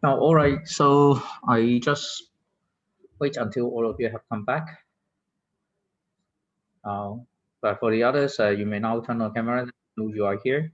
Now, all right, so I just wait until all of you have come back. But for the others, you may now turn on camera, know you are here.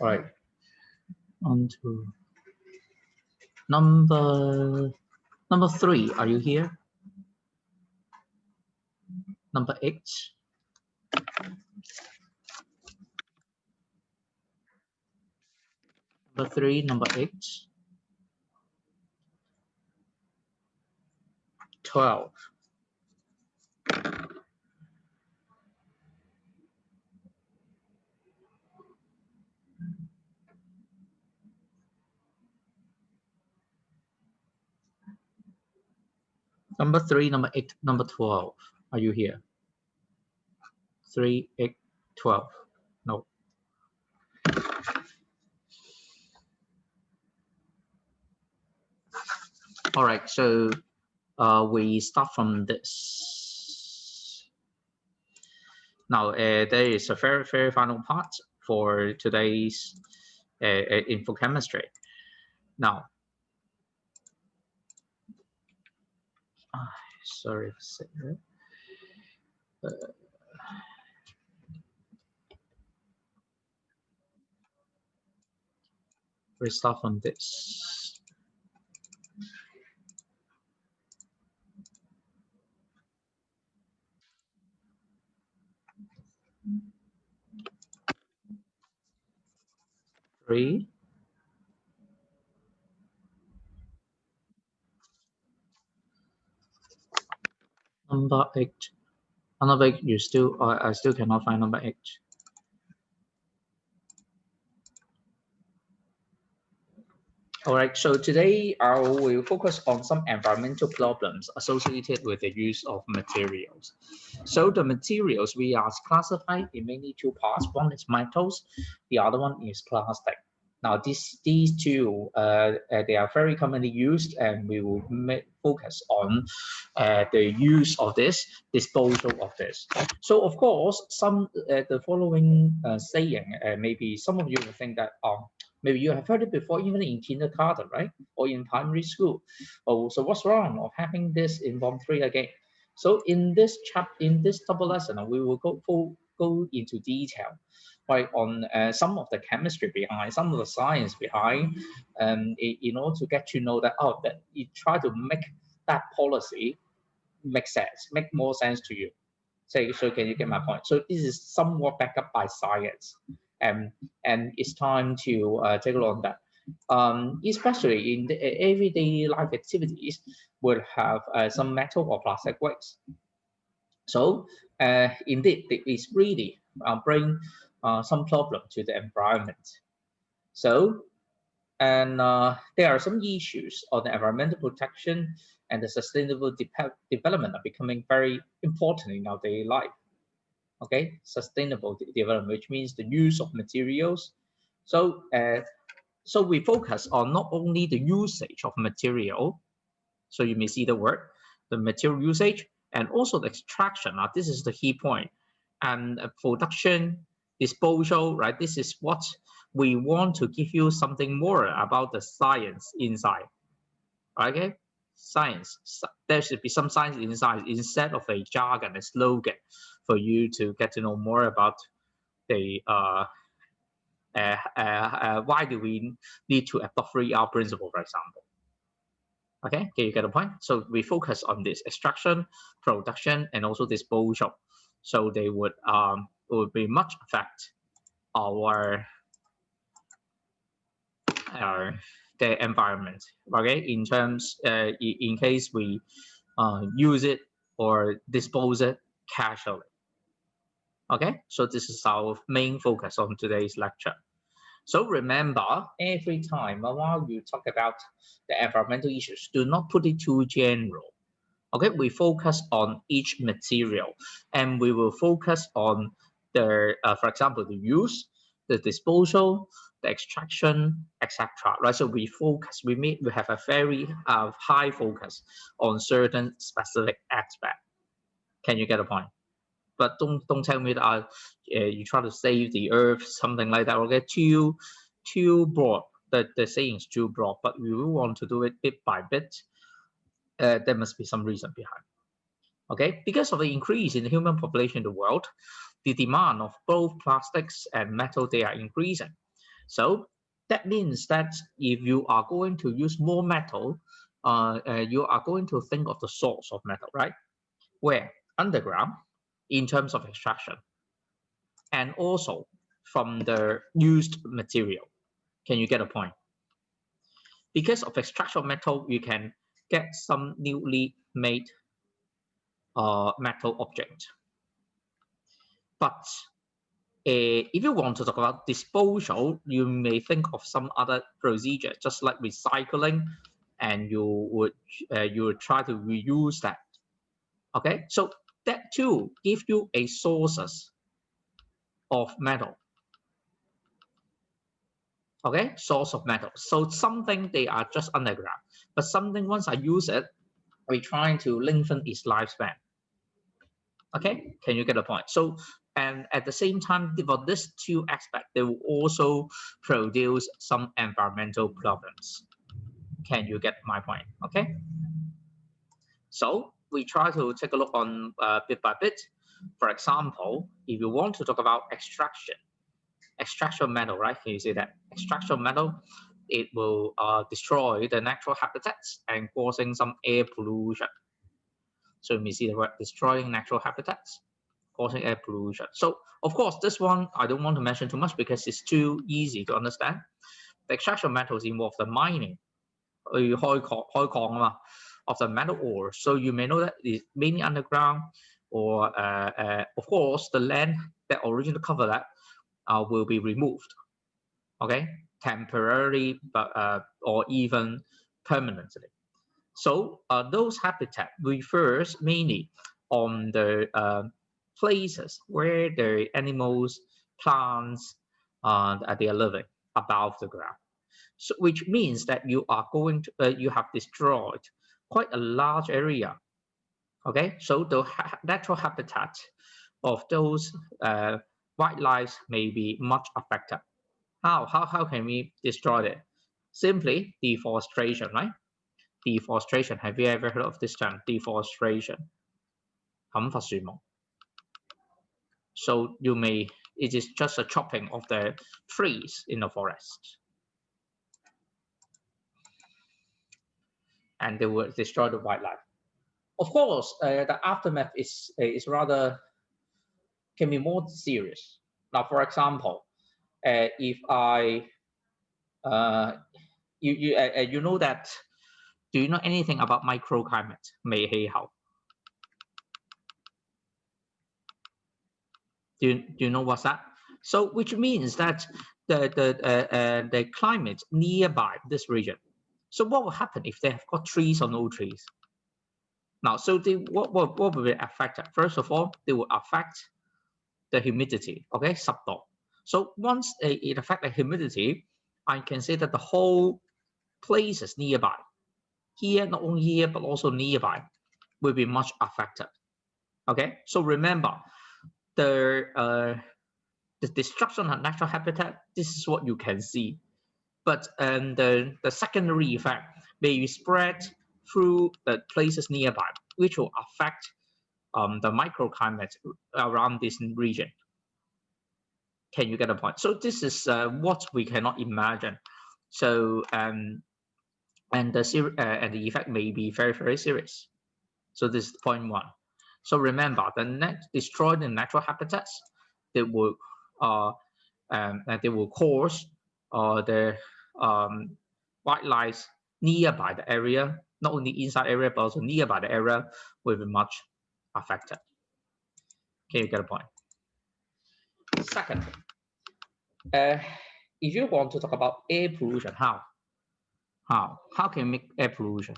All right, on to number 3. Are you here? Number 8. Number 3, number 8. 12. Number 3, number 8, number 12. Are you here? 3, 8, 12. No. All right, so we start from this. Now, there is a very, very final part for today's infochemistry. Now, sorry to say that. We start from this. Three. Number 8. Number 8, you still, I still cannot find number 8. All right, so today I will focus on some environmental problems associated with the use of materials. So the materials we are classified in mainly two parts. One is metals, the other one is plastic. Now these two, they are very commonly used, and we will focus on the use of this, disposal of this. So of course, some the following saying, maybe some of you will think that maybe you have heard it before, even in kindergarten, right? Or in primary school. Oh, so what's wrong of having this in Form 3 again? So in this double lesson, we will go into detail, right, on some of the chemistry behind, some of the science behind, in order to get to know that, that you try to make that policy make sense, make more sense to you. So can you get my point? So this is somewhat backed up by science, and it's time to take a look at that. Especially in the everyday life activities, will have some metal or plastic waste. So indeed, it's really bring some problem to the environment. So, and there are some issues on the environmental protection and the sustainable development are becoming very important in our daily life. Okay, sustainable development, which means the use of materials. So, so we focus on not only the usage of material. So you may see the word, the material usage, and also the extraction. Now, this is the key point. And production, disposal, right? This is what we want to give you something more about the science inside. Okay, science. There should be some science inside instead of a jargon, a slogan, for you to get to know more about the why do we need to adopt 3R principle, for example. Okay, you get the point? So we focus on this extraction, production, and also disposal. So they would be much affect our the environment. Okay, in case we use it or dispose it casually. Okay, so this is our main focus on today's lecture. So remember, every time while you talk about the environmental issues, do not put it too general. Okay, we focus on each material, and we will focus on the, for example, the use, the disposal, the extraction, etc. Right? So we have a very high focus on certain specific aspect. Can you get a point? But don't tell me that you try to save the earth, something like that. Okay, too broad. The saying is too broad, but we will want to do it bit by bit. There must be some reason behind. Okay, because of the increase in the human population in the world, the demand of both plastics and metal, they are increasing. So that means that if you are going to use more metal, you are going to think of the source of metal, right? Where? Underground, in terms of extraction, and also from the used material. Can you get a point? Because of extraction of metal, you can get some newly made metal object. But if you want to talk about disposal, you may think of some other procedure, just like recycling, and you would try to reuse that. Okay, so that too gives you a sources of metal. Okay, source of metal. So something they are just underground, but something once I use it, we're trying to lengthen its lifespan. Okay, can you get the point? So, and at the same time, for this two aspects, they will also produce some environmental problems. Can you get my point? Okay. So we try to take a look on bit by bit. For example, if you want to talk about extraction metal, right? Can you see that extraction metal? It will destroy the natural habitats and causing some air pollution. So you may see the word destroying natural habitats, causing air pollution. So of course, this one I don't want to mention too much because it's too easy to understand. The extraction metals involve the mining, 開礦啊嘛, of the metal ore. So you may know that it's mainly underground, or of course the land that originally covered that will be removed. Okay, temporarily, but or even permanently. So those habitat refers mainly on the places where the animals, plants, they are living above the ground. So which means that you are going to you have destroyed quite a large area. Okay, so the natural habitat of those wildlife may be much affected. How can we destroy it? Simply deforestation, right? Deforestation. Have you ever heard of this term? Deforestation. 砍伐樹木. So it is just a chopping of the trees in the forest. And they will destroy the wildlife. Of course, the aftermath is can be more serious. Now, for example, if I you know that, do you know anything about microclimate? 微氣候. Do you know what's that? So which means that the climate nearby this region. So what will happen if they have got trees or no trees? Now, so what will be affected? First of all, they will affect the humidity. Okay, 濕度. So once it affects the humidity, I can say that the whole places nearby, here, not only here, but also nearby, will be much affected. Okay, so remember, the destruction of natural habitat, this is what you can see. But the secondary effect may be spread through the places nearby, which will affect the microclimate around this region. Can you get a point? So this is what we cannot imagine. So and the effect may be very, very serious. So this is point one. So remember, destroy the natural habitats that will cause the wildlife nearby the area, not only inside area but also nearby the area, will be much affected. Can you get a point? Second, if you want to talk about air pollution, how can you make air pollution?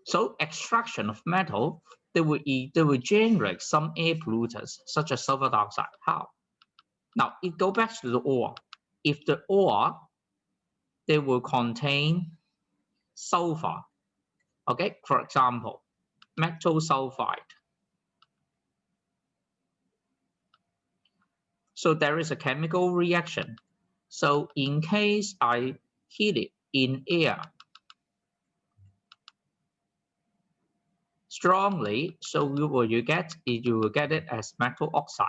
So extraction of metal, they will generate some air pollutants such as sulfur dioxide. How? Now it goes back to the ore. If the ore, they will contain sulfur. Okay, for example, metal sulfide. So there is a chemical reaction. So in case I heat it in air strongly, so what you get is you will get it as metal oxide.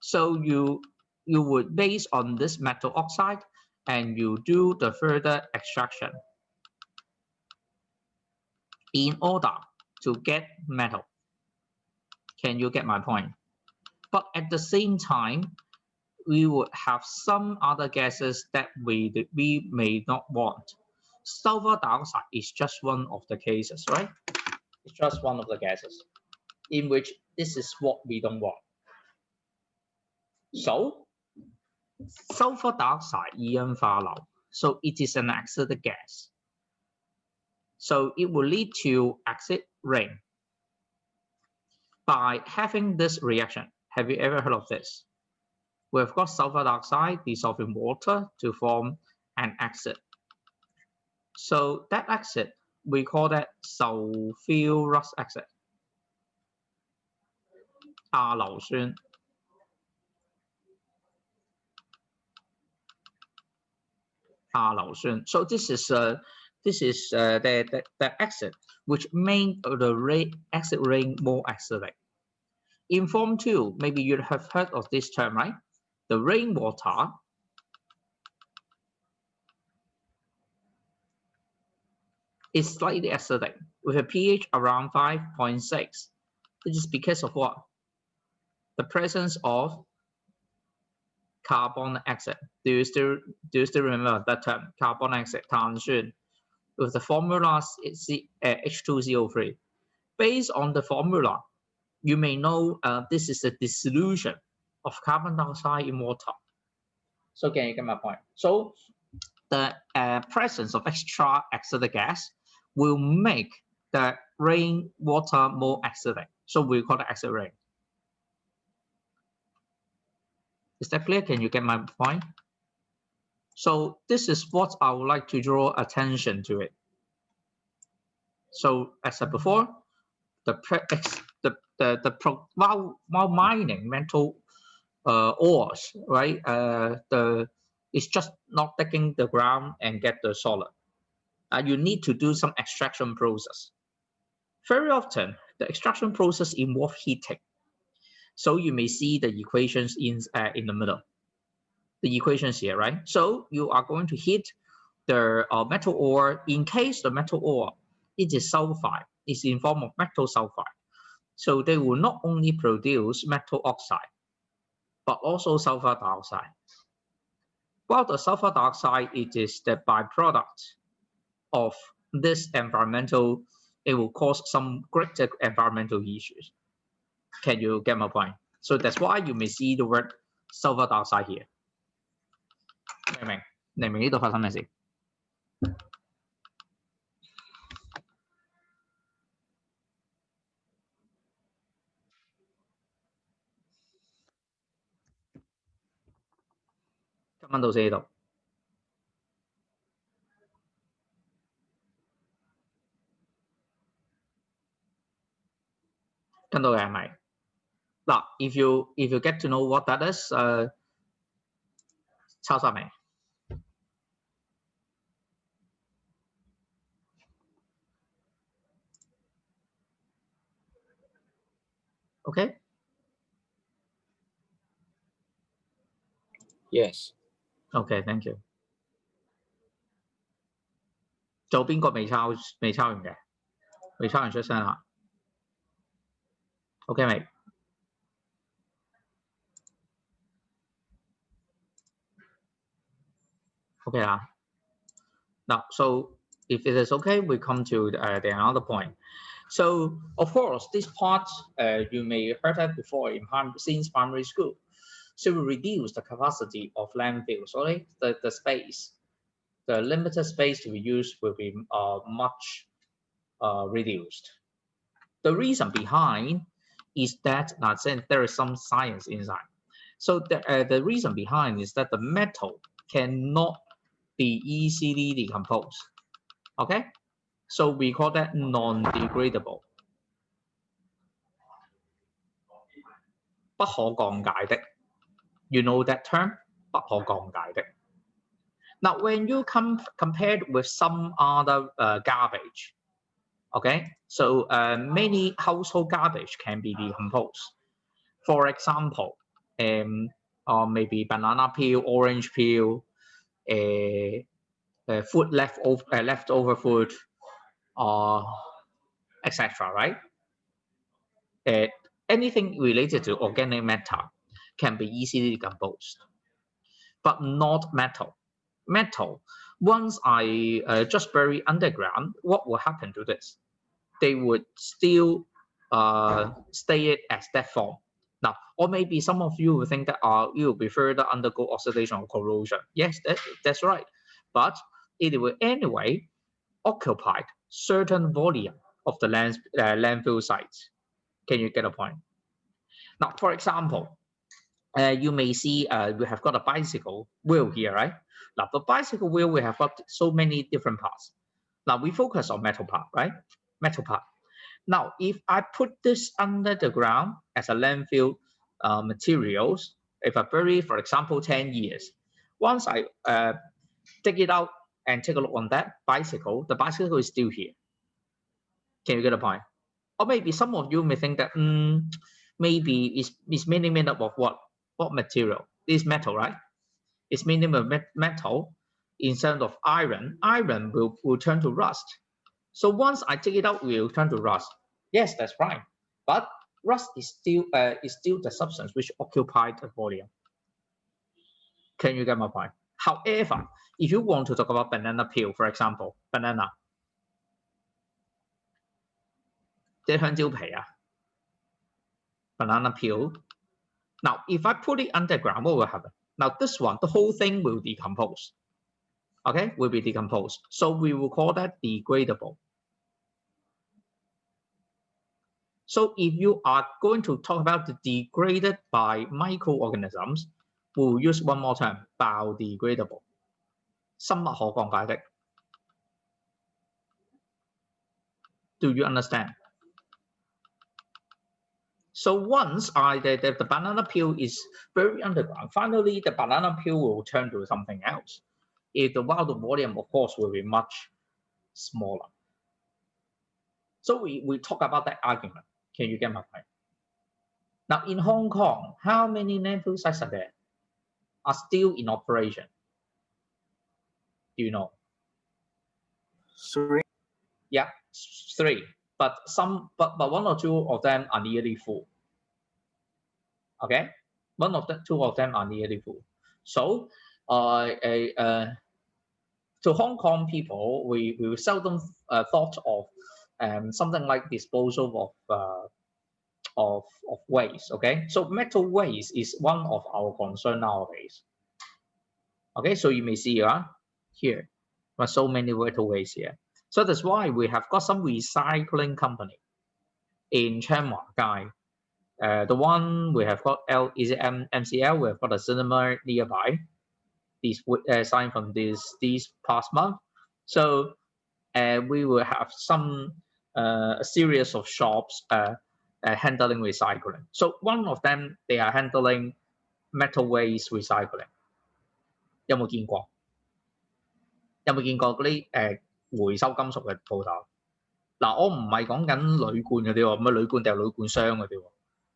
So you would base on this metal oxide and you do the further extraction in order to get metal. Can you get my point? But at the same time, we would have some other gases that we may not want. Sulfur dioxide is just one of the cases, right? It's just one of the gases in which this is what we don't want. So sulfur dioxide 二氧化硫, so it is an acidic gas. So it will lead to acid rain by having this reaction. Have you ever heard of this? We've got sulfur dioxide dissolved in water to form an acid. So that acid, we call that sulfurous acid. 亞硫酸. So this is the acid which made the acid rain more acidic. In Form 2, maybe you have heard of this term, right? The rainwater is slightly acidic with a pH around 5.6. This is because of what? The presence of carbonic acid. Do you still remember that term? Carbonic acid, 碳酸, with the formula H2CO3. Based on the formula, you may know this is a dissolution of carbon dioxide in water. So can you get my point? So the presence of extra acidic gas will make the rainwater more acidic. So we call it acid rain. Is that clear? Can you get my point? So this is what I would like to draw attention to it. So as I said before, while mining metal ores, right? It's just not digging the ground and get the solid. You need to do some extraction process. Very often, the extraction process involves heating. So you may see the equations in the middle. The equations here, right? So you are going to heat the metal ore. In case the metal ore, it is sulfide, it's in form of metal sulfide. So they will not only produce metal oxide, but also sulfur dioxide. While the sulfur dioxide, it is the byproduct of this environmental, it will cause some greater environmental issues. Can you get my point? So that's why you may see the word sulfur dioxide here. 明唔明？你明呢度發生咩事？今晚到呢度，跟到嘅係咪？嗱 ，if you get to know what that is，抄晒未 ？OK？ Yes. OK，thank you。仲有邊個未抄完嘅？未抄完出聲啦。OK 未 ？OK 啦。Now, so if it is okay, we come to the another point. So of course, this part you may heard that before in since primary school. So we reduce the capacity of landfills, right? The space, the limited space to be used will be much reduced. The reason behind is that there is some science inside. So the reason behind is that the metal cannot be easily decomposed. Okay, so we call that non-degradable. 不可降解的 You know that term? 不可降解的 Now, when you compare it with some other garbage, okay, so many household garbage can be decomposed. For example, maybe banana peel, orange peel, food leftover food, etc. Right? Anything related to organic matter can be easily decomposed, but not metal. Metal, once I just bury underground, what will happen to this? They would still stay it as that form. Now, or maybe some of you will think that it will be further undergo oxidation or corrosion. Yes, that's right. But it will anyway occupy certain volume of the landfill sites. Can you get a point? Now, for example, you may see we have got a bicycle wheel here, right? Now, the bicycle wheel, we have got so many different parts. Now, we focus on metal part, right? Metal part. Now, if I put this under the ground as a landfill materials, if I bury, for example, 10 years, once I dig it out and take a look on that bicycle, the bicycle is still here. Can you get a point? Or maybe some of you may think that maybe it's mainly made up of what? What material? This metal, right? It's mainly metal instead of iron. Iron will turn to rust. So once I take it out, it will turn to rust. Yes, that's right. But rust is still the substance which occupied the volume. Can you get my point? However, if you want to talk about banana peel, for example, banana, 即係香蕉皮啊 banana peel. Now, if I put it underground, what will happen? Now, this one, the whole thing will decompose. Okay, will be decomposed. So we will call that degradable. So if you are going to talk about the degraded by microorganisms, we'll use one more term, biodegradable. 生物可降解的 Do you understand? So once the banana peel is buried underground, finally the banana peel will turn to something else. While the volume, of course, will be much smaller. So we talk about that argument. Can you get my point? Now in Hong Kong, how many landfill sites are there? Are still in operation? Do you know? 3. Yeah, 3. But one or two of them are nearly full. Okay, two of them are nearly full. So to Hong Kong people, we seldom thought of something like disposal of waste. Okay, so metal waste is one of our concern nowadays. Okay, so you may see here, but so many metal waste here. So that's why we have got some recycling company in Chiang Mai. The one we have got is it MCL? We have got a cinema nearby. These signed from this past month. So we will have some a series of shops handling recycling. So one of them, they are handling metal waste recycling. 有冇見過？有冇見過嗰啲回收金屬嘅鋪頭？嗱，我唔係講緊鋁罐嗰啲喎，唔係鋁罐定係鋁罐箱嗰啲喎，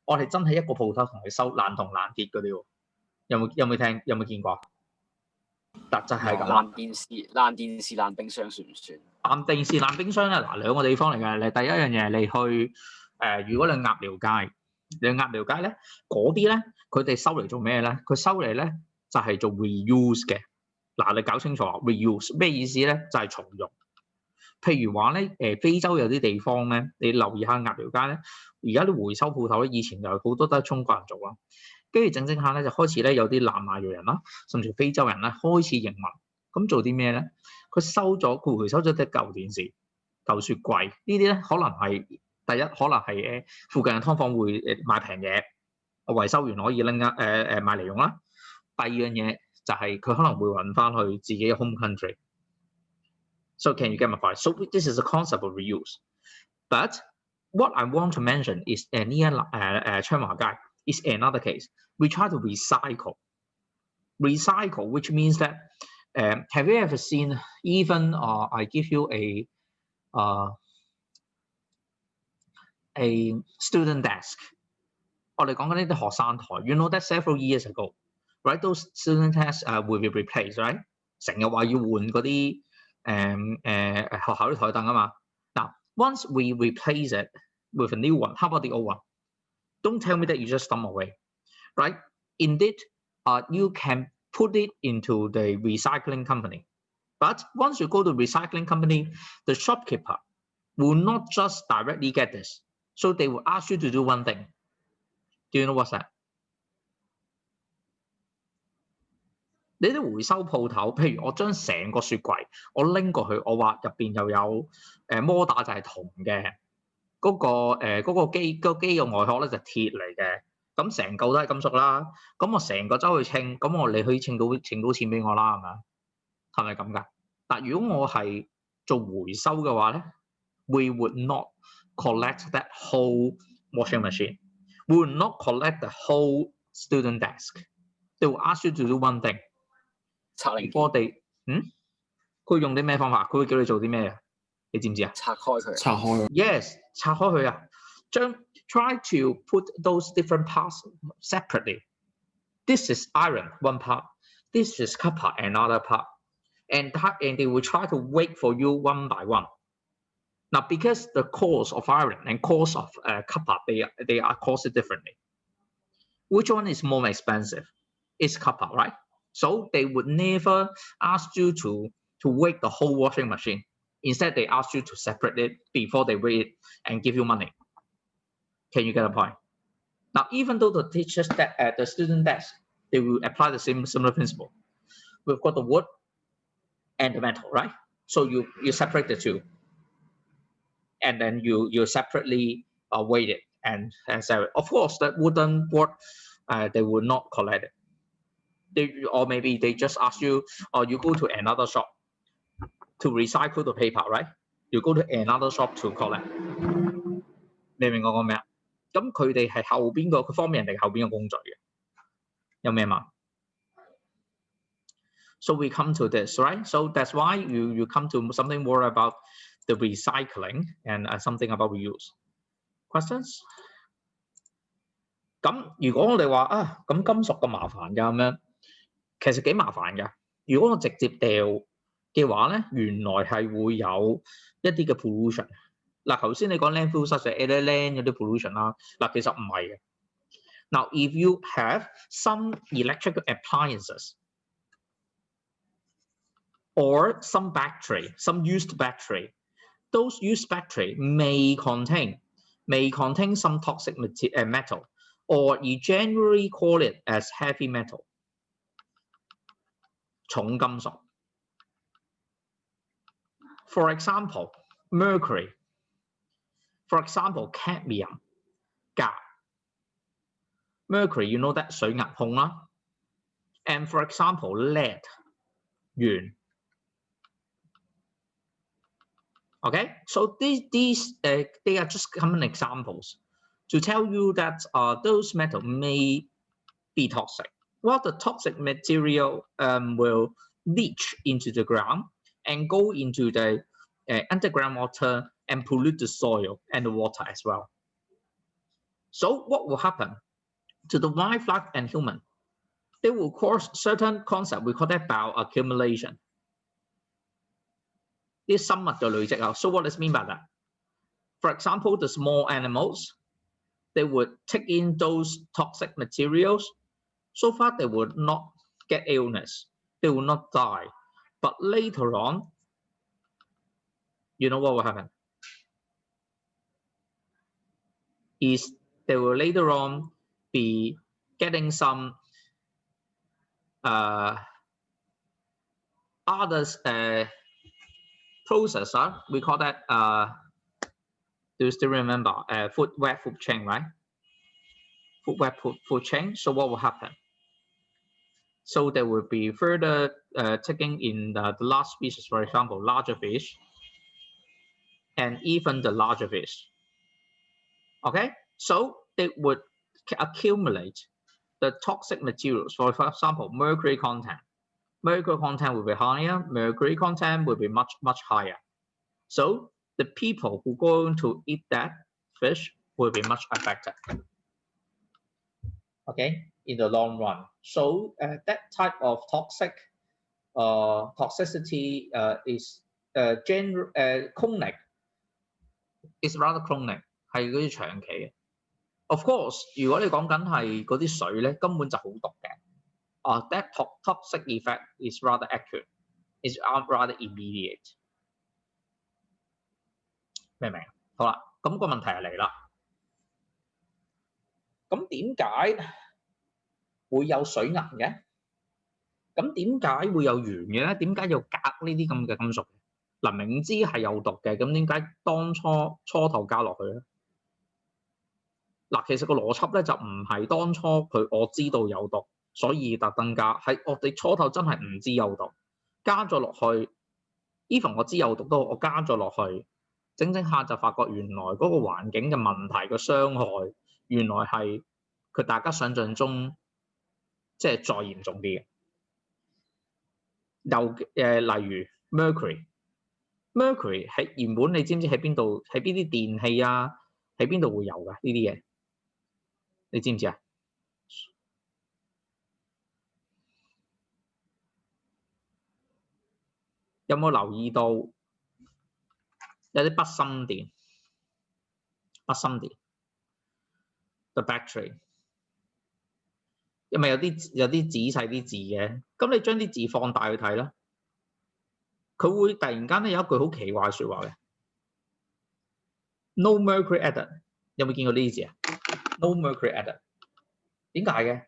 我哋真係一個鋪頭同你收爛銅爛鐵嗰啲喎。有冇見過？嗱，就係咁啦。爛電視、爛冰箱算唔算？爛電視、爛冰箱咧，嗱兩個地方嚟嘅。你第一樣嘢，你去如果你鴨寮街，咧嗰啲咧，佢哋收嚟做咩咧？佢收嚟咧就係做 reuse 嘅。嗱，你搞清楚 reuse 咩意思咧？就係重用。譬如話咧，非洲有啲地方咧，你留意下鴨寮街咧，而家啲回收鋪頭咧，以前就好多都係中國人做啦，跟住整下咧就開始咧有啲南亞裔人啦，甚至非洲人咧開始營民，咁做啲咩咧？佢回收咗啲舊電視、舊雪櫃呢啲咧，可能係第一，可能係附近嘅劏房會買平嘢，維修完可以拎買嚟用啦。第二樣嘢就係佢可能會揾翻去自己嘅 home country。So can you get my point? So this is a concept of reuse. But what I want to mention is near 昌華街 is another case. We try to recycle. Recycle, which means that have you ever seen even I give you a student desk. 我哋講緊呢啲學生台 ，you know that several years ago, right? Those student desks will be replaced, right? 成日話要換嗰啲學校啲台凳啊嘛。Now, once we replace it with a new one, how about the old one? Don't tell me that you just throw away, right? Indeed, you can put it into the recycling company. But once you go to recycling company, the shopkeeper will not just directly get this. So they will ask you to do one thing. Do you know what's that? 你啲回收鋪頭，譬如我將成個雪櫃我拎過去，我話入邊又有摩打就係銅嘅，嗰個機嘅外殼咧就係鐵嚟嘅，咁成嚿都係金屬啦。咁我成個周去稱，咁你可以稱到錢俾我啦，係咪啊？係咪咁㗎？但如果我係做回收嘅話咧 ，we would not collect that whole washing machine. We would not collect the whole student desk. They will ask you to do one thing. 拆零件。佢用啲咩方法？佢會叫你做啲咩啊？你知唔知啊？拆開佢。拆開。Yes， 拆開佢啊！try to put those different parts separately. This is iron, one part. This is copper, another part. And they will try to wait for you one by one. Now, because the cost of iron and cost of copper, they are costed differently. Which one is more expensive? It's copper, right? So they would never ask you to weight the whole washing machine. Instead, they ask you to separate it before they weigh it and give you money. Can you get a point? Now, even though the teachers at the student desk, they will apply the similar principle. We've got the wood and the metal, right? So you separate the two. And then you separately weight it and sell it. Of course, that wooden board, they will not collect it. Or maybe they just ask you, or you go to another shop to recycle the paper, right? You go to another shop to collect. 你明我講咩啊？咁佢哋係後邊佢方便人哋後邊嘅工序嘅。有咩嘛 ？So we come to this, right? So that's why you come to something more about the recycling and something about reuse. Questions? 咁如果我哋話咁金屬咁麻煩㗎咁樣，其實幾麻煩㗎。如果我直接掉嘅話咧，原來係會有一啲嘅 pollution。嗱，頭先你講 landfill 失水 land 有啲 pollution 啦，嗱其實唔係嘅。Now, if you have some electrical appliances or some battery, some used battery, those used battery may contain some toxic metal, or you generally call it as heavy metal. 重金屬。For example, mercury. For example, cadmium, 鎘。Mercury, you know that 水銀控啦。And for example, lead, 鉛。Okay, so these they are just common examples to tell you that those metals may be toxic. Well, the toxic material will leach into the ground and go into the underground water and pollute the soil and the water as well. So what will happen to the wildlife and human? They will cause certain concept, we call that bioaccumulation. 啲生物嘅累積啊。So what does it mean by that? For example, the small animals, they would take in those toxic materials. So far, they would not get illness. They will not die. But later on, you know what will happen? Is they will later on be getting some others processor. We call that do you still remember web food chain, right? Food chain. So what will happen? So there will be further taking in the last species, for example, larger fish, and even the larger fish. Okay, so they would accumulate the toxic materials. For example, mercury content. Mercury content will be higher. Mercury content will be much higher. So the people who are going to eat that fish will be much affected. Okay, in the long run. So that type of toxicity is chronic. It's rather chronic， 係嗰啲長期嘅。Of course， 如果你講緊係嗰啲水咧，根本就好毒嘅。That toxic effect is rather accurate. It's rather immediate. 明唔明？好啦，咁個問題就嚟啦。咁點解會有水銀嘅？咁點解會有鉛嘅咧？點解要隔呢啲咁嘅金屬？嗱，明知係有毒嘅，咁點解當初頭加落去咧？嗱，其實個邏輯咧就唔係當初我知道有毒，所以特登加，係我哋初頭真係唔知有毒，加咗落去 ，even 我知有毒都好，我加咗落去，整下就發覺原來嗰個環境嘅問題個傷害，原來係佢大家想象中即係再嚴重啲嘅。例如 mercury 喺原本你知唔知喺邊度？喺邊啲電器啊？喺邊度會有㗎呢啲嘢？你知唔知啊？有冇留意到有啲不心電 the battery， 因為有啲仔細啲字嘅，咁你將啲字放大去睇啦，佢會突然間咧有一句好奇怪嘅説話嘅 ，no mercury added， 有冇見過呢啲字啊 ？no mercury added， 點解嘅？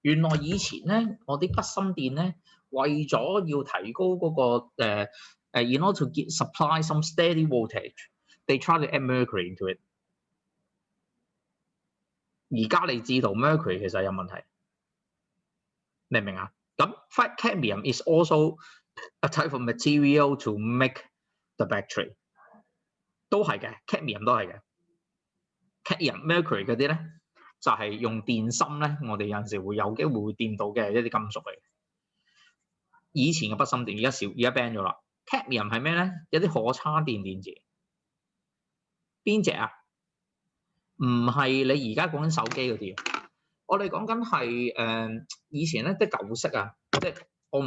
原來以前咧，我啲不心電咧，為咗要提高嗰個in order to supply some steady voltage，they try to add mercury into it。而家你知道 mercury 其實有問題，明唔明啊？咁 cadmium is also a type of material to make the battery， 都係嘅 ，cadmium 都係嘅 ，cadmium mercury 嗰啲咧。就係用電芯咧，我哋有陣時會有機會掂到嘅一啲金屬嚟。以前嘅不心電，而家 ban 咗啦。cadmium 係咩咧？有啲可叉電池。邊隻啊？唔係你而家講緊手機嗰啲，我哋講緊係以前咧啲舊式啊，即係我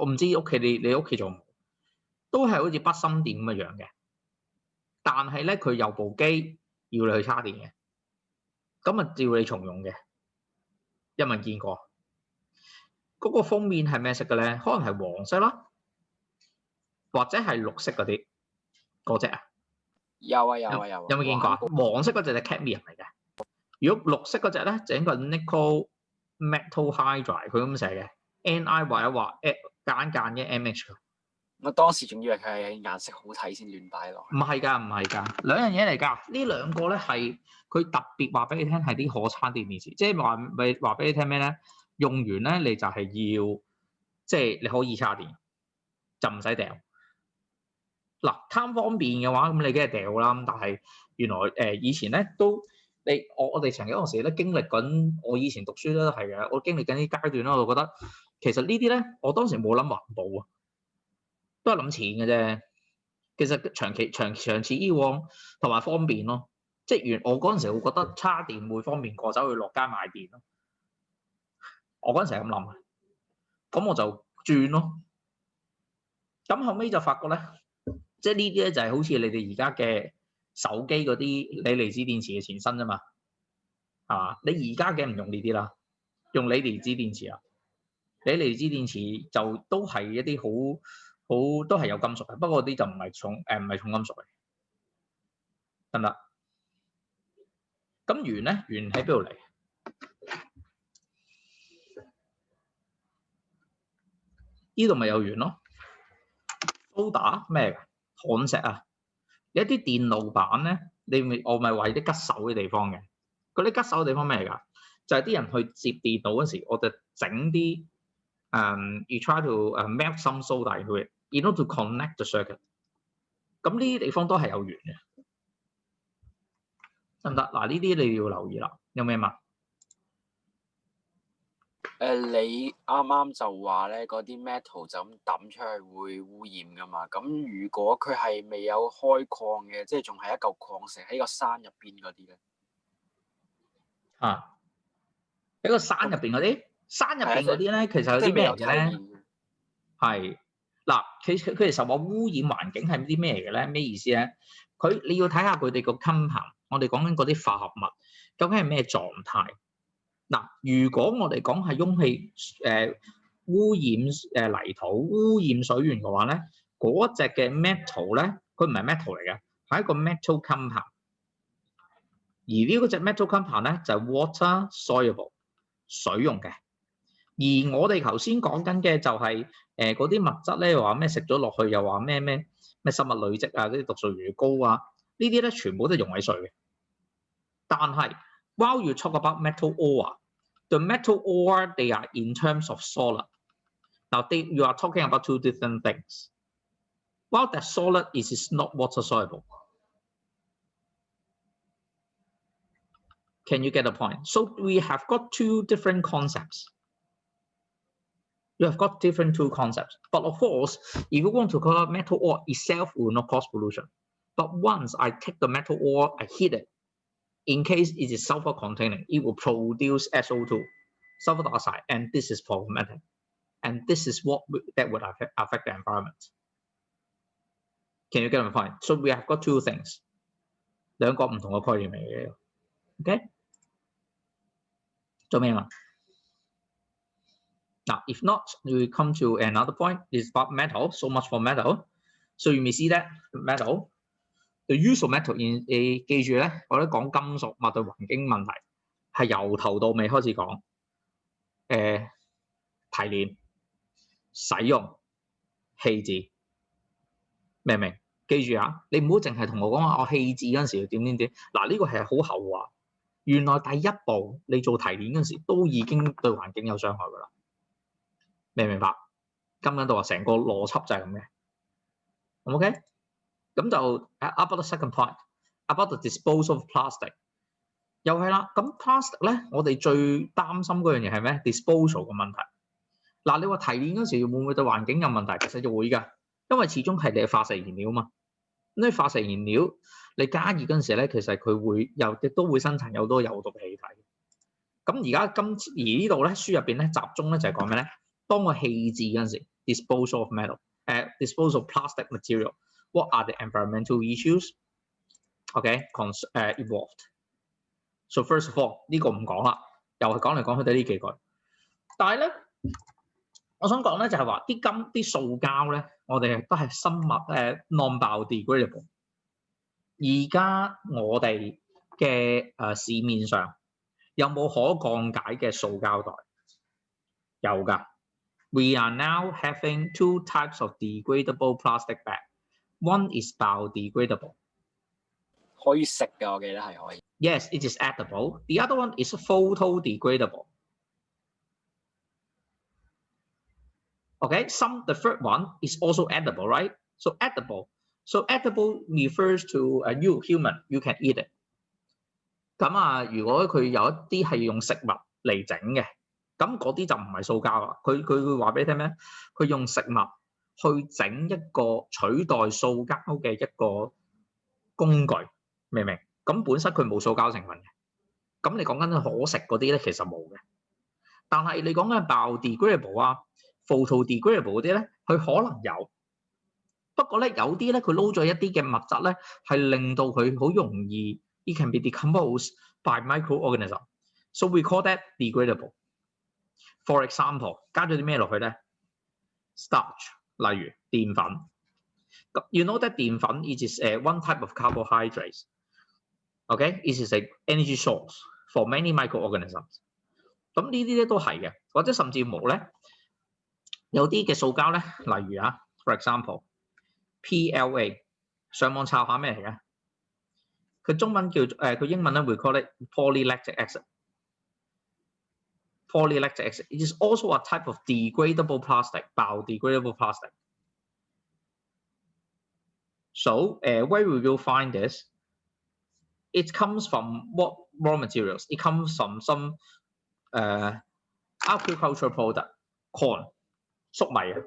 唔知屋企你屋企仲冇，都係好似不心電咁嘅樣嘅，但係咧佢有部機要你去叉電嘅。咁啊，照你重用嘅，有冇人見過？嗰個封面係咩色嘅咧？可能係黃色啦，或者係綠色嗰啲，嗰隻啊？有啊。有冇見過啊？黃色嗰隻係 cadmium 嚟嘅，如果綠色嗰隻咧就應該係 nickel metal hydride， 佢咁寫嘅 Ni 或者話間嘅 MH。我當時仲以為佢係顏色好睇先亂擺落。唔係㗎，兩樣嘢嚟㗎。呢兩個咧係佢特別話俾你聽係啲可叉電池，即係話俾你聽咩咧？用完咧你就係要即係你可以叉電，就唔使掉。嗱，貪方便嘅話，咁你梗係掉啦。咁但係原來以前咧都我哋曾經嗰陣時咧經歷緊，我以前讀書都係嘅，我經歷緊啲階段啦，我就覺得其實呢啲咧我當時冇諗環保啊。都係諗錢嘅啫，其實長此以往同埋方便咯，即係我嗰陣時會覺得叉電會方便過走去落街買電咯。我嗰陣時係咁諗，咁我就轉咯。咁後尾就發覺咧，即係呢啲咧就係好似你哋而家嘅手機嗰啲鋰離子電池嘅前身啫嘛，係嘛？你而家嘅唔用呢啲啦，用鋰離子電池啊。鋰離子電池就都係一啲好都係有金屬嘅，不過啲就唔係重重金屬嚟，得唔得？咁鉛咧，鉛喺邊度嚟？呢度咪有鉛咯。蘇打咩㗎？焊石啊！有一啲電路板咧，我咪話啲吉手嘅地方嘅。嗰啲吉手嘅地方咩嚟㗎？就係啲人去接電腦嗰時，我就整啲you try to melt some soda into it in order to connect the circuit。咁呢啲地方都係有鉛嘅，得唔得？嗱，呢啲你要留意啦。有咩問？你啱啱就話咧，嗰啲 metal 就咁抌出去會污染噶嘛？咁如果佢係未有開礦嘅，即係仲係一嚿礦石喺個山入邊嗰啲咧？啊，喺個山入邊嗰啲，山入邊嗰啲咧，其實有啲咩嚟嘅咧？係嗱，佢其實話污染環境係啲咩嚟嘅咧？咩意思咧？你要睇下佢哋個 compound，我哋講緊嗰啲化合物究竟係咩狀態？嗱，如果我哋講係空氣污染泥土、污染水源嘅話咧，嗰隻嘅 metal 咧，佢唔係 metal 嚟嘅，係一個 metal compound。而呢嗰隻 metal compound 咧就係 water soluble 水溶嘅。而我哋頭先講緊嘅就係嗰啲物質咧，又話咩食咗落去，又話咩生物累積啊，嗰啲毒素越高啊，呢啲咧全部都係溶喺水嘅。但係 while you talk about metal ore, the metal ore they are in terms of solid. Now you are talking about two different things. While that solid is not water soluble. Can you get the point? So we have got two different concepts. You have got different two concepts. But of course, if you want to call out metal ore itself will not cause pollution. But once I take the metal ore, I heat it. In case it is sulfur containing, it will produce SO2, sulfur dioxide, and this is problematic. And this is that would affect the environment. Can you get my point? So we have got two things. 兩個唔同嘅概念嚟嘅。OK？ 做咩嘛？Now, if not, we come to another point. It's about metal. So much for metal. So you may see that metal. The use of metal in 記住咧，我哋講金屬物對環境問題係由頭到尾開始講。提煉、使用、棄置，明唔明？記住啊，你唔好淨係同我講話我棄置嗰陣時點。嗱，呢個係好後話。原來第一步你做提煉嗰陣時都已經對環境有傷害㗎啦。明唔明白？今日度話成個邏輯就係咁嘅。OK？ 咁就 about the second point about the disposal of plastic 又係啦。咁 plastic 咧，我哋最擔心嗰樣嘢係咩 ？disposal 嘅問題。嗱，你話提煉嗰時會唔會對環境有問題？其實就會㗎，因為始終係你嘅化石燃料嘛。咁你化石燃料你加熱嗰陣時咧，其實佢會亦都會生產有好多有毒氣體。咁而呢度咧書入邊咧集中咧就係講咩咧？當我棄置嗰陣時 ，disposal of metal， disposal of plastic material， what are the environmental issues？ OK， involved。So first of all， 呢個唔講啦，又係講嚟講去都係呢幾句。但係咧，我想講咧就係話啲塑膠咧，我哋都係生物non-biodegradable。而家我哋嘅市面上有冇可降解嘅塑膠袋？有㗎。We are now having two types of degradable plastic bag. One is biodegradable. 可以食㗎，我記得係可以。Yes, it is edible. The other one is photodegradable. Okay, the third one is also edible, right? So edible refers to you human, you can eat it. 咁如果佢有一啲係用食物嚟整嘅，咁嗰啲就唔係塑膠啦。佢會話俾你聽咩？佢用食物去整一個取代塑膠嘅一個工具，明唔明？咁本身佢冇塑膠成分嘅。咁你講緊可食嗰啲咧，其實冇嘅。但係你講緊 biodegradable photodegradable 嗰啲咧，佢可能有。不過咧，有啲咧佢撈咗一啲嘅物質咧，係令到佢好容易 it can be decomposed by microorganism. So we call that degradable. For example， 加咗啲咩落去咧 ？Starch 例如澱粉。You know that 澱粉 it is one type of carbohydrates. Okay, it is a energy source for many microorganisms. 咁呢啲咧都係嘅，或者甚至冇咧，有啲嘅塑膠咧，例如啊 ，for example PLA， 上網抄下咩嚟嘅？佢中文叫佢英文咧會 call it polylactic acid。Polylactic acid. It is also a type of degradable plastic, biodegradable plastic. So where we will find this? It comes from what raw materials? It comes from some agricultural product, corn, 粟米啊，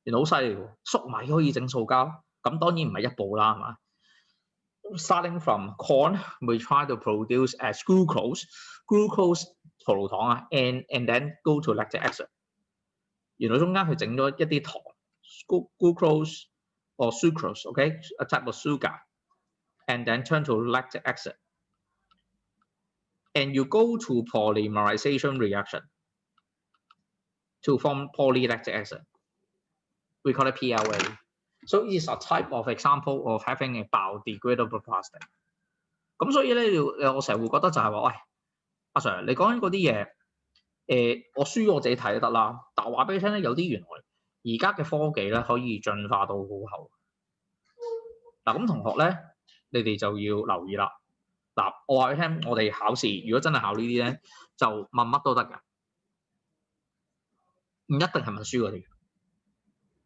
原來好犀利喎！粟米可以整塑膠，咁當然唔係一步啦，係嘛？Starting from corn, we try to produce as glucose 葡萄糖啊 and then go to lactic acid。原來中間佢整咗一啲糖 glucose or sucrose, okay, a type of sugar, and then turn to lactic acid. And you go to polymerization reaction to form polylactic acid. We call it PLA. So it is a type of example of having a biodegradable plastic. 咁所以咧，我成日會覺得就係話，喂，阿 Sir， 你講緊嗰啲嘢，我書我自己睇就得啦。但我話俾你聽咧，有啲原來而家嘅科技咧可以進化到好後。嗱，咁同學咧，你哋就要留意啦。嗱，我話俾你聽，我哋考試如果真係考呢啲咧，就問乜都得㗎，唔一定係問書嗰啲。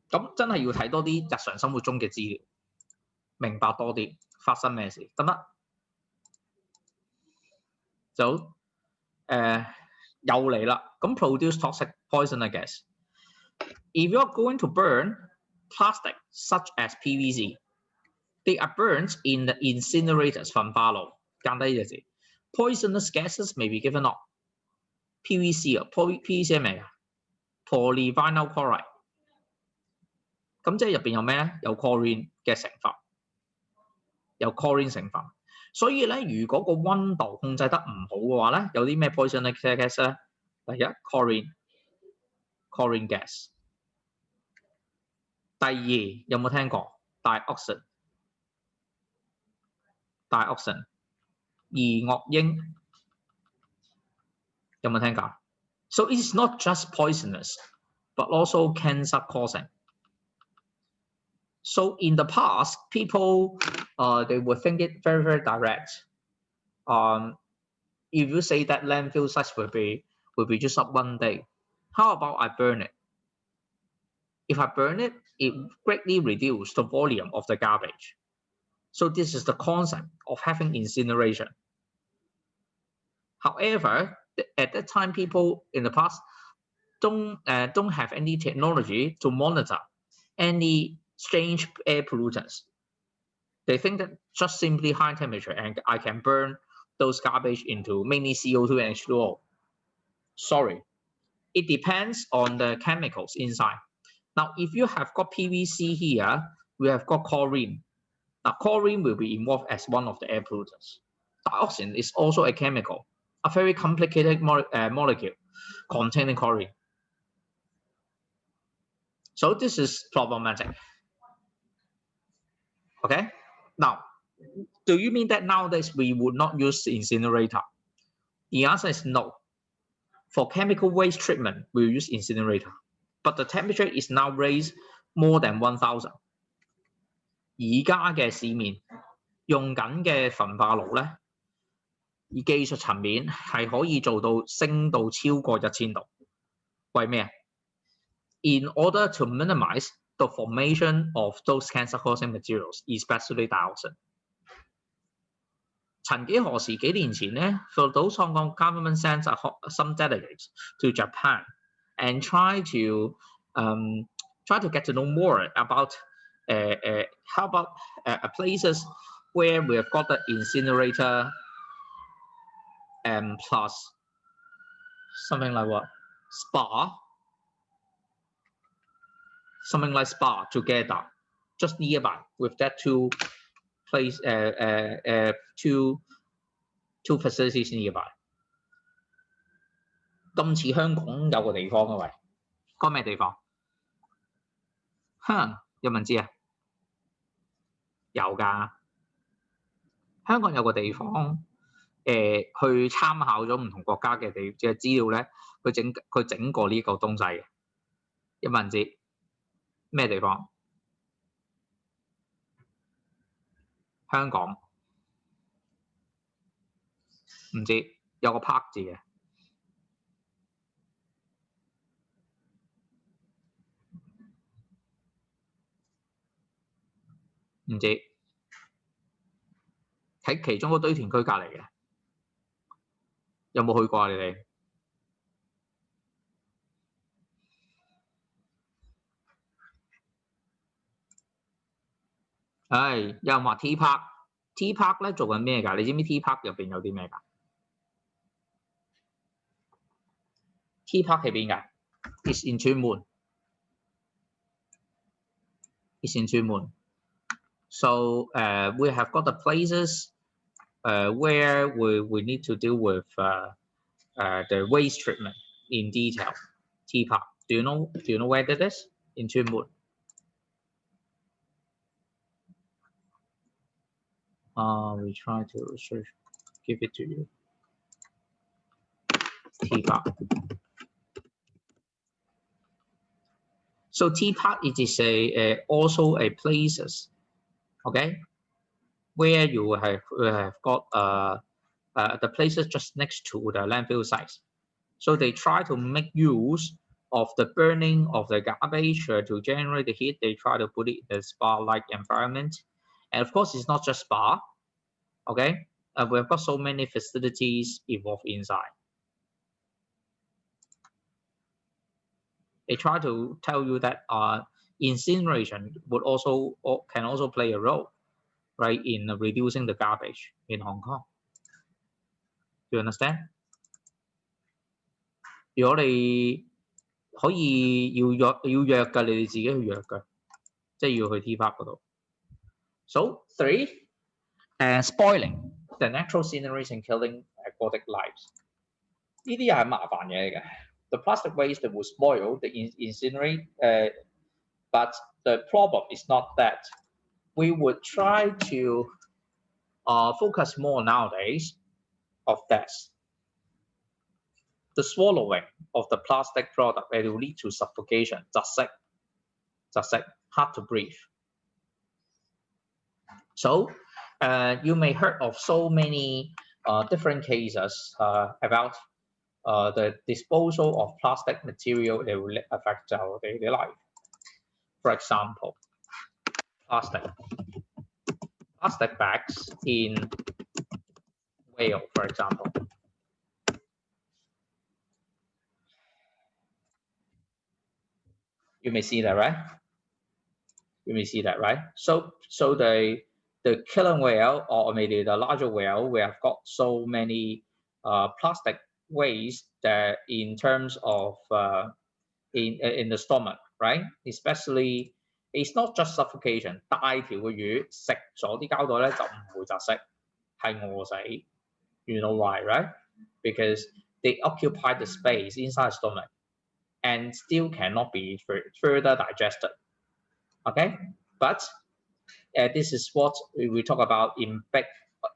咁真係要睇多啲日常生活中嘅資料，明白多啲發生咩事，得唔得？就又嚟啦，咁 produce toxic poisonous gas. If you are going to burn plastic such as PVC, they are burnt in the incinerators 焚化爐。簡單啲嘅字 ，poisonous gases may be given off. PVC 啊 ，PVC 係咩啊 ？Polyvinyl chloride。咁即係入邊有咩咧？有 chlorine 嘅成分，有 chlorine 成分。所以咧，如果個温度控制得唔好嘅話咧，有啲咩 poisonous gas 咧？第一 chlorine gas。第二有冇聽過 dioxin 二惡英有冇聽過 ？So it is not just poisonous, but also cancer causing. So in the past, people they would think it very, very direct. If you say that landfill sites will be just up one day, how about I burn it? If I burn it, it greatly reduces the volume of the garbage. So this is the concept of having incineration. However, at that time, people in the past don't have any technology to monitor any strange air pollutants. They think that just simply high temperature and I can burn those garbage into mainly CO2 and H2O. Sorry, it depends on the chemicals inside. Now, if you have got PVC here, we have got chlorine. Now, chlorine will be involved as one of the air pollutants. Dioxin is also a chemical, a very complicated molecule containing chlorine. So this is problematic. Okay, now, do you mean that nowadays we would not use incinerator? The answer is no. For chemical waste treatment, we will use incinerator, but the temperature is now raised more than 1000. 而家嘅市面用緊嘅焚化爐咧，而技術層面係可以做到升到超過1000度。為咩啊 ？In order to minimize the formation of those cancer-causing materials, especially dioxin. 曾幾何時幾年前咧，佛島創港 government sent some delegates to Japan and try to get to know more about how about places where we have got the incinerator plus something like what something like spa together, just nearby with that two facilities nearby. 咁似香港有個地方啊喂，個咩地方？有冇人知啊？有㗎。香港有個地方，去參考咗唔同國家嘅資料咧，佢整過呢個東西嘅。有冇人知咩地方？香港唔知，有個 park 字嘅，唔知喺其中個堆填區隔離嘅，有冇去過啊？你哋？有人話 T Park，T Park 咧做緊咩㗎？你知唔知 T Park 入邊有啲咩㗎？T Park 喺邊㗎 ？It's in 屯門。It's in 屯門。So we have got the places where we need to deal with the waste treatment in detail. T Park. Do you know where that is? In 屯門。We try to search, give it to you. T Park. So T Park it is also a places, okay, where you have got the places just next to the landfill sites. So they try to make use of the burning of the garbage to generate the heat. They try to put it in a spa-like environment, and of course, it's not just spa. Okay, we've got so many facilities involved inside. They try to tell you that incineration can also play a role, right, in reducing the garbage in Hong Kong. Do you understand? 如果你可以要約㗎，你哋自己去約㗎，即係要去 T Park 嗰度。So 3, spoiling the natural sceneries and killing aquatic lives. 呢啲又係麻煩嘢嚟嘅。The plastic waste that will spoil the incinerate, but the problem is not that. We would try to focus more nowadays of this. The swallowing of the plastic product it will lead to suffocation, 窒息, hard to breathe. So you may heard of so many different cases about the disposal of plastic material that will affect our daily life. For example, plastic bags in whale, for example. You may see that, right? You may see that, right? So the killer whale or maybe the larger whale, we have got so many plastic waste that in terms of in the stomach, right? Especially, it's not just suffocation. 大條嘅魚食咗啲膠袋咧就唔會窒息，係餓死。You know why, right? Because they occupy the space inside the stomach and still cannot be further digested. Okay, but this is what we talk about in big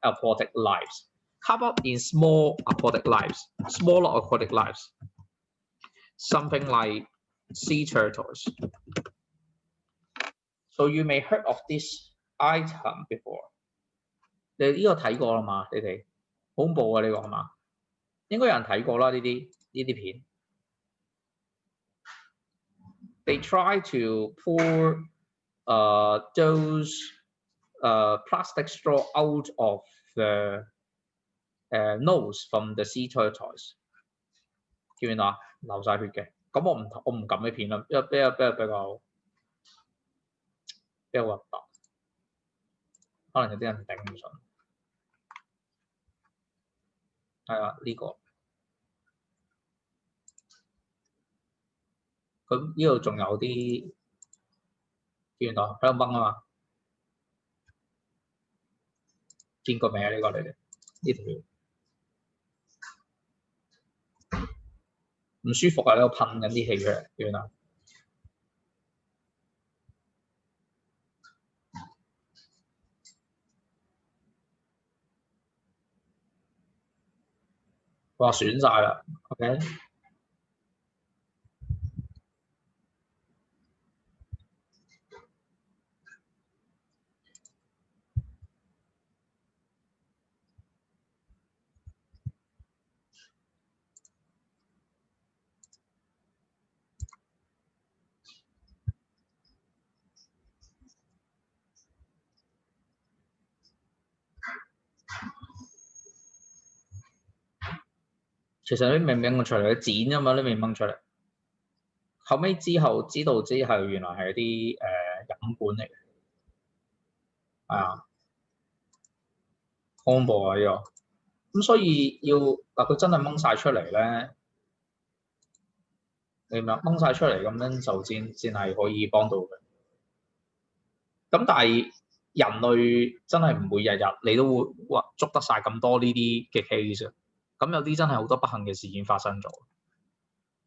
aquatic lives. How about in small aquatic lives, smaller aquatic lives? Something like sea turtles. So you may heard of this item before. 你呢個睇過啦嘛？你哋恐怖啊！呢個係嘛？應該有人睇過啦呢啲片。They try to pour those plastic straw out of the nose from the sea turtles. 見唔見到啊？流晒血嘅。咁我唔撳呢片啦，因為比較核突，可能有啲人頂唔順。係啊，呢個。咁呢度仲有啲見唔到香檳啊嘛？見過未啊？呢個你哋呢條？唔舒服啊，喺度噴緊啲氣出嚟，原來。話損晒啦 ，OK。其實你明明出嚟，剪啫嘛，你未掹出嚟。後尾之後知道原來係一啲飲管嚟嘅，係啊，恐怖啊呢個。咁所以要嗱，佢真係掹晒出嚟咧，你明掹晒出嚟咁樣就先係可以幫到佢。咁但係人類真係唔會日日你都會捉得晒咁多呢啲嘅 case。咁有啲真係好多不幸嘅事件發生咗，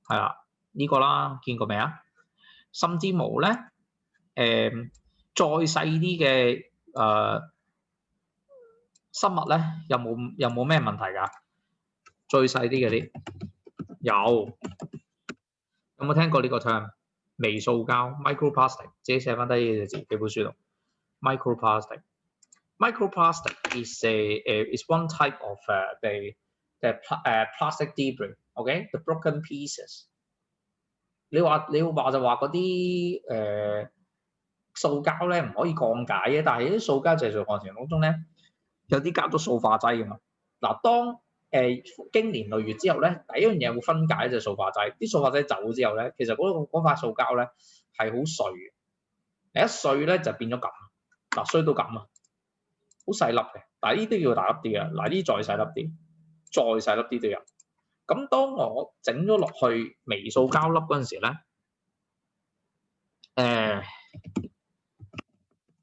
係啦，呢個啦，見過未啊？甚至冇咧，再細啲嘅生物咧，有冇咩問題㗎？最細啲嗰啲有冇聽過呢個 term？ 微塑膠 microplastic， 自己寫翻低呢隻字，幾本書度 microplastic。microplastic is one type of the plastic debris，OK，the broken pieces。你話就話嗰啲塑膠咧唔可以降解嘅，但係啲塑膠製造過程當中咧，有啲加咗塑化劑㗎嘛。嗱，當經年累月之後咧，第一樣嘢會分解就係塑化劑。啲塑化劑走之後咧，其實嗰塊塑膠咧係好碎嘅。你一碎咧就變咗咁，嗱碎到咁啊，好細粒嘅。但係呢啲要大粒啲啊，嗱呢再細粒啲，再細粒啲都有。咁當我整咗落去微塑膠粒嗰陣時咧，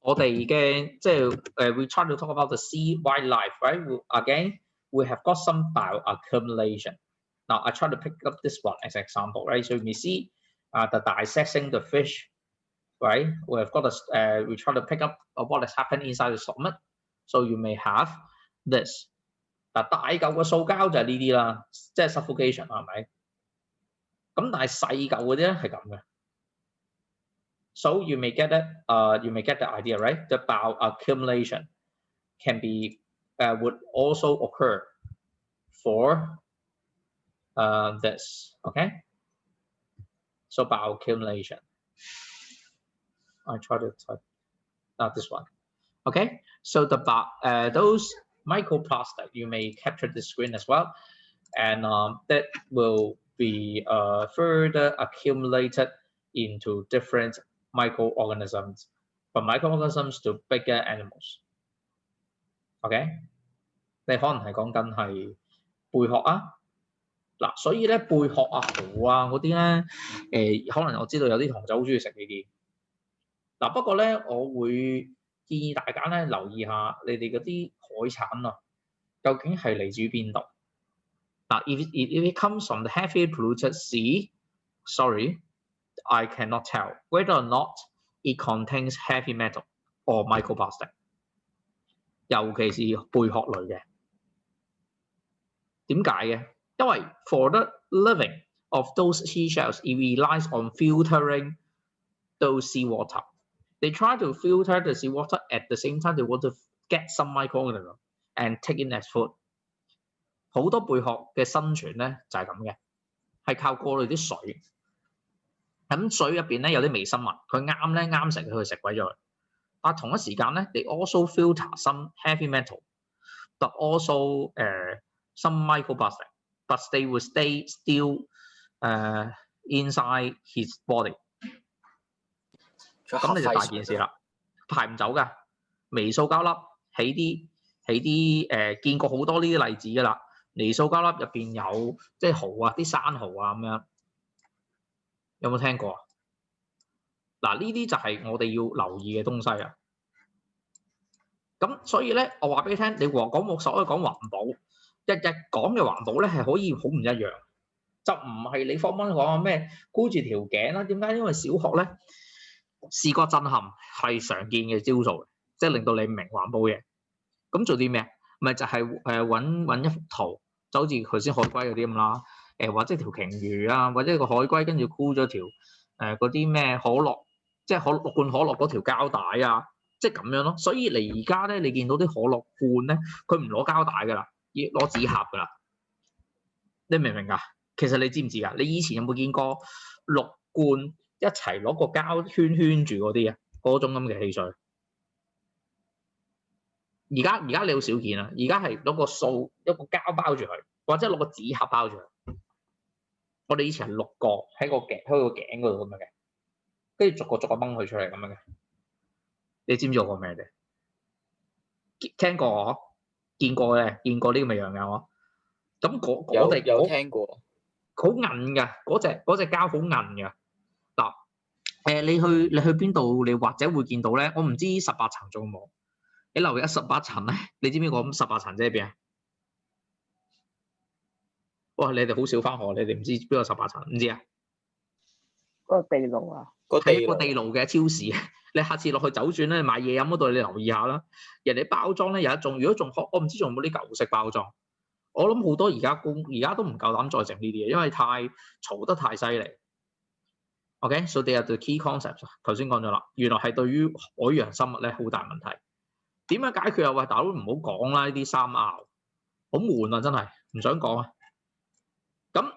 我哋嘅即係we try to talk about the sea wildlife, right? Again, we have got some bioaccumulation. Now, I try to pick up this one as an example, right? So you may see the dissecting the fish, right? We have got we try to pick up what has happened inside the stomach. So you may have this. 嗱，大嚿嘅塑膠就係呢啲啦，即係 suffocation 係咪？咁但係細嚿嗰啲咧係咁嘅。So you may get it, you may get the idea, right? The bioaccumulation can be would also occur for this, okay? So bioaccumulation. I try to type not this one, okay? So those microplastic, you may capture the screen as well, and that will be further accumulated into different microorganisms, from microorganisms to bigger animals. OK， 你可能係講緊係貝殼啊，嗱，所以咧貝殼啊、蠔啊嗰啲咧，可能我知道有啲同學好中意食呢啲。嗱，不過咧，我會建議大家咧留意下你哋嗰啲海產啊，究竟係嚟自於邊度？嗱 ，if it comes from the heavily polluted sea, sorry, I cannot tell whether or not it contains heavy metal or microplastic， 尤其是貝殼類嘅。點解嘅？因為 for the living of those seashells, it relies on filtering those seawater. They try to filter the seawater at the same time they want to get some microorganism and take it as food. 好多貝殼嘅生存咧就係咁嘅，係靠過濾啲水。咁水入邊咧有啲微生物，佢啱食佢食鬼咗佢。但同一時間咧 ，they also filter some heavy metal, but also some microplastic, but they will stay still inside his body。咁你就大件事啦，排唔走㗎。微塑膠粒喺啲見過好多呢啲例子㗎啦。微塑膠粒入邊有即係蠔啊、啲生蠔啊咁樣，有冇聽過啊？嗱，呢啲就係我哋要留意嘅東西啊。咁所以咧，我話俾你聽，你講所謂講環保，日日講嘅環保咧係可以好唔一樣。就唔係你方方講話咩箍住條頸啦。點解？因為小學咧視覺震撼係常見嘅招數，即係令到你唔明環保嘢。咁做啲咩？咪就係揾一幅圖，就好似頭先海龜嗰啲咁啦。或者條鯨魚啊，或者個海龜跟住箍咗條嗰啲咩可樂，即係6罐可樂嗰條膠帶啊，即係咁樣咯。所以你而家咧，你見到啲可樂罐咧，佢唔攞膠帶㗎啦，要攞紙盒㗎啦。你明唔明㗎？其實你知唔知㗎？你以前有冇見過6罐一齊攞個膠圈圈住嗰啲啊？嗰種咁嘅汽水。而家你好少見啦，而家係攞一個膠包住佢，或者攞個紙盒包住佢。我哋以前係6個喺個頸嗰度咁樣嘅，跟住逐個掹佢出嚟咁樣嘅。你知唔知我講咩啫？聽過嗬？見過嘅，見過呢個咁嘅樣嘅嗬。咁我哋有聽過，好韌㗎，嗰隻膠好韌㗎。嗱，你去邊度？你或者會見到咧。我唔知18層仲有冇。你留意18層咧，你知唔知我咁18層即係邊啊？哇！你哋好少翻學，你哋唔知邊個18層？唔知啊？嗰個地牢啊，係一個地牢嘅超市。你下次落去走轉咧買嘢飲嗰度，你留意下啦。人哋包裝咧有一種，如果仲我唔知仲有冇啲舊式包裝。我諗好多而家都唔夠膽再整呢啲嘢，因為嘈得太犀利。OK，so they are the key concepts。頭先講咗啦，原來係對於海洋生物咧好大問題。點樣解決啊？喂，大佬唔好講啦，呢啲三拗好悶啊，真係唔想講啊。咁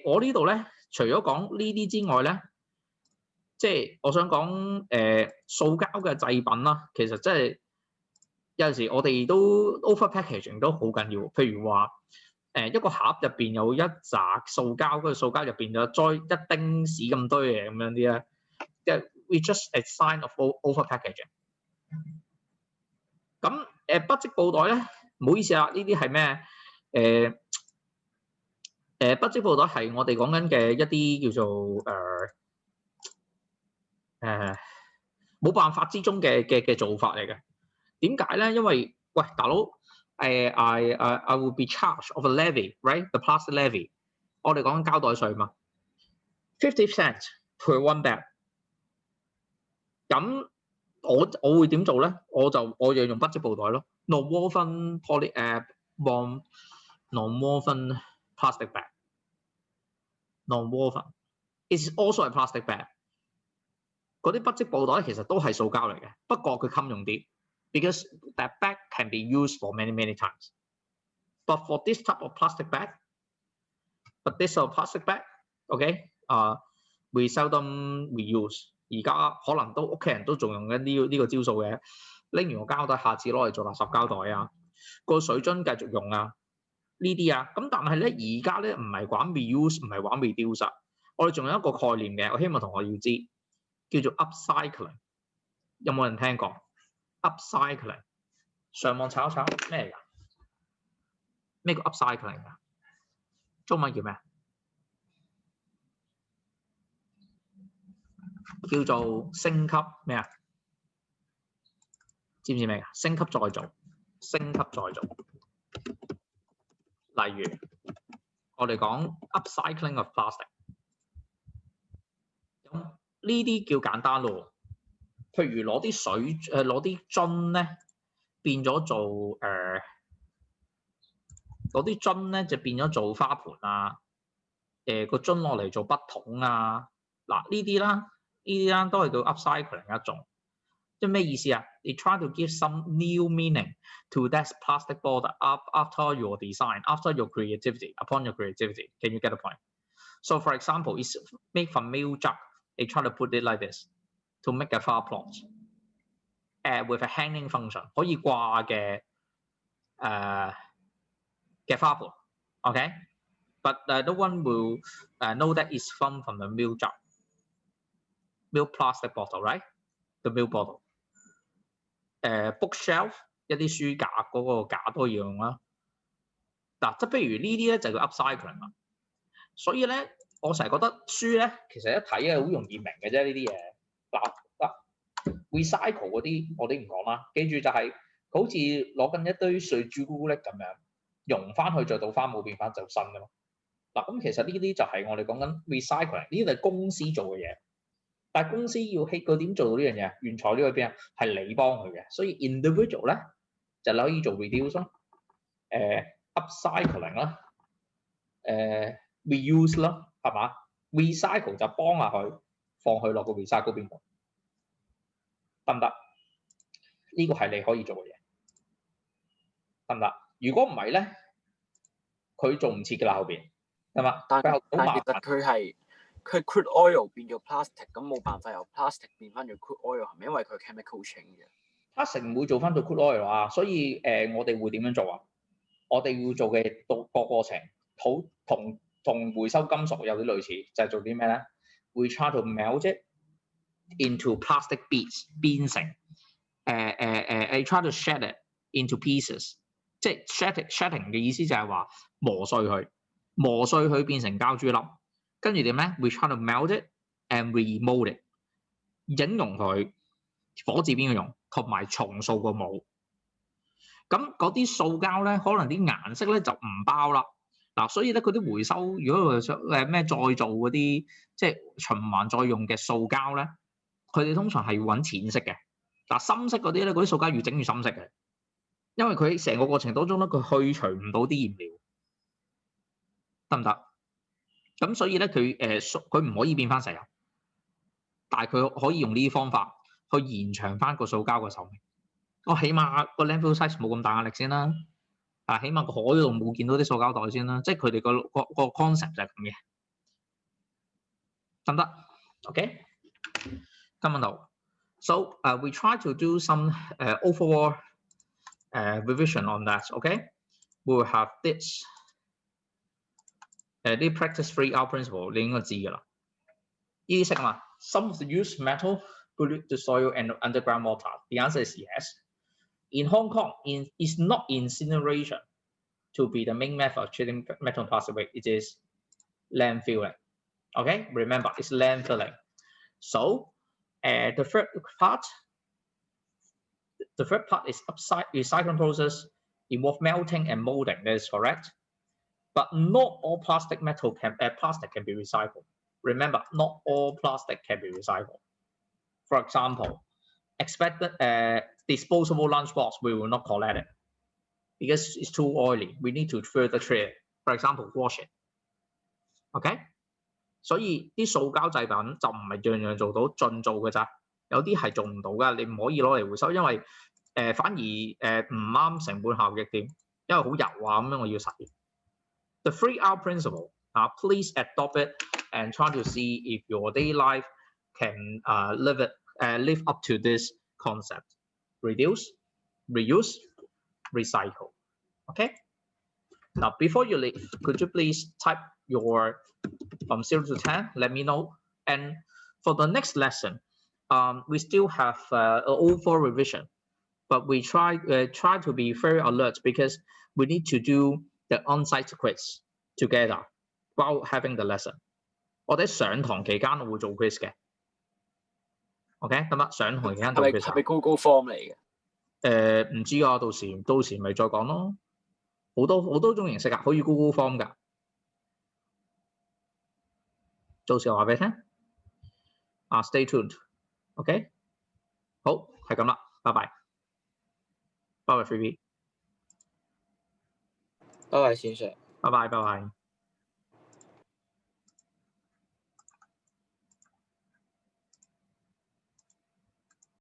我呢度咧，除咗講呢啲之外咧，即係我想講塑膠嘅製品啦，其實真係有陣時我哋都 over packaging 都好緊要。譬如話一個盒入邊有一紮塑膠，嗰個塑膠入邊就裝一丁屎咁多嘢咁樣啲咧，即係 we just a sign of over packaging。咁不織布袋咧，唔好意思啊，呢啲係咩？不織布袋係我哋講緊嘅一啲叫做冇辦法之中嘅做法嚟嘅。點解咧？因為喂大佬，I will be charged of a levy, right? The plastic levy。我哋講緊膠袋稅嘛，50 cents per one bag。咁我會點做咧？我就用不織布袋咯 ，non-woven non-woven plastic bag。non-woven is also a plastic bag。嗰啲不織布袋其實都係塑膠嚟嘅，不過佢襟用啲 ，because that bag can be used for many times。But for this type of plastic bag，we seldom reuse。而家可能屋企人都仲用緊呢個招數嘅，拎完個膠袋，下次攞嚟做垃圾膠袋啊，個水樽繼續用啊，呢啲啊。咁但係咧，而家咧唔係玩 reuse， 唔係玩 reduce。我哋仲有一個概念嘅，我希望同學要知，叫做 upcycling。有冇人聽過 upcycling？ 上網查一查咩嚟㗎？咩叫 upcycling 㗎？中文叫咩？叫做升級咩啊？知唔知咩㗎？升級再造，升級再造。例如我哋講 upcycling of plastic， 咁呢啲叫簡單咯。譬如攞啲水攞啲樽咧，變咗做攞啲樽咧就變咗做花盆啊，個樽落嚟做筆筒啊，嗱呢啲啦都係叫 upcycling 一種。即係咩意思啊？ You try to give some new meaning to that plastic bottle after your design, after your creativity, upon your creativity. Can you get the point? So for example, it's made from milk jug. They try to put it like this to make a flower pot with a hanging function， 可以掛嘅花盆。OK， but no one will know that it's from the milk jug, milk plastic bottle, right? The milk bottle。bookshelf 一啲書架嗰個架都要用啦。嗱，即係譬如呢啲咧就叫 upcycling 啦。所以咧，我成日覺得書咧其實一睇係好容易明嘅啫，呢啲嘢。嗱 recycle 嗰啲我哋唔講啦，記住就係好似攞緊一堆碎朱古力咁樣，溶翻去再倒翻冇變翻就新㗎咯。嗱，咁其實呢啲就係我哋講緊 recycling，呢啲係公司做嘅嘢。但係公司要佢點做到呢樣嘢？原材料喺邊啊？係你幫佢嘅，所以 individual 咧就你可以做 reduce 咯，upcycling 啦，reuse 啦，係嘛 ？recycle 就幫下佢放佢落個 recycle 邊度，得唔得？呢個係你可以做嘅嘢，得唔得？如果唔係咧，佢做唔切嘅啦後邊，係嘛？但好但麻煩。其實佢 crude oil 變咗 plastic， 咁冇辦法由 plastic 變翻做 crude oil 係咪？因為佢 chemical change 嘅。plastic 唔會做翻到 crude oil 啊，所以我哋會點樣做啊？我哋要做嘅個過程，同回收金屬有啲類似，就係做啲咩咧？We try to melt it into plastic bits， 變成try to shed it into pieces， 即係 shedding 嘅意思就係話磨碎佢變成膠珠粒，跟住點咧 ？We try to melt it and remold it， 整容佢，火字邊個用，同埋重塑個模。咁嗰啲塑膠咧，可能啲顏色咧就唔包啦。嗱，所以咧佢啲回收，如果佢想咩再做嗰啲即係循環再用嘅塑膠咧，佢哋通常係揾淺色嘅。嗱，深色嗰啲咧，嗰啲塑膠越整越深色嘅，因為佢喺成個過程當中咧，佢去除唔到啲燃料，得唔得？咁所以咧佢唔可以變翻石油，但係佢可以用呢啲方法去延長翻個塑膠嘅壽命。我起碼個 landfill size 冇咁大壓力先啦，起碼個海度冇見到啲塑膠袋先啦，即係佢哋個 concept 就係咁嘅，得唔得 ？OK， 今日度 ，so we try to do some overall revision on that. OK， we will have this 啲 practice 3R principle 你應該知㗎啦，呢啲識嘛 ？Some of the used metal pollute the soil and underground water. The answer is yes.In Hong Kong, it's not incineration to be the main method of treating metal and plastic waste. It is landfilling. Okay, remember, it's landfilling. So, the third part is recycling process involve melting and molding. That is correct. But not all plastic can be recycled. Remember, not all plastic can be recycled. For example, expected disposable lunchbox, we will not collect it because it's too oily. We need to further treat it. For example, wash it. OK， 所以啲塑膠製品就唔係樣樣做到盡做嘅咋，有啲係做唔到㗎。你唔可以攞嚟回收，因為反而唔啱成本效益添，因為好油啊咁樣，我要洗。The 3R principle, please adopt it and try to see if your daily life can live up to this concept. Reduce, reuse, recycle. Okay. Now, before you leave, could you please type your from 0 to 10? Let me know. And for the next lesson, we still have an overall revision, but we try to be very alert because we need to do the on-site quiz together while having the lesson. 我哋上堂期間我會做 quiz 嘅。OK， 咁啊，上堂期間做 quiz 係咪 Google Form 嚟嘅？唔知啊，到時咪再講咯。好多種形式㗎，可以 Google Form 㗎。到時我話俾你聽。stay tuned。OK， 好，係咁啦，拜拜。拜拜 Phoebe。拜拜，先生。拜拜。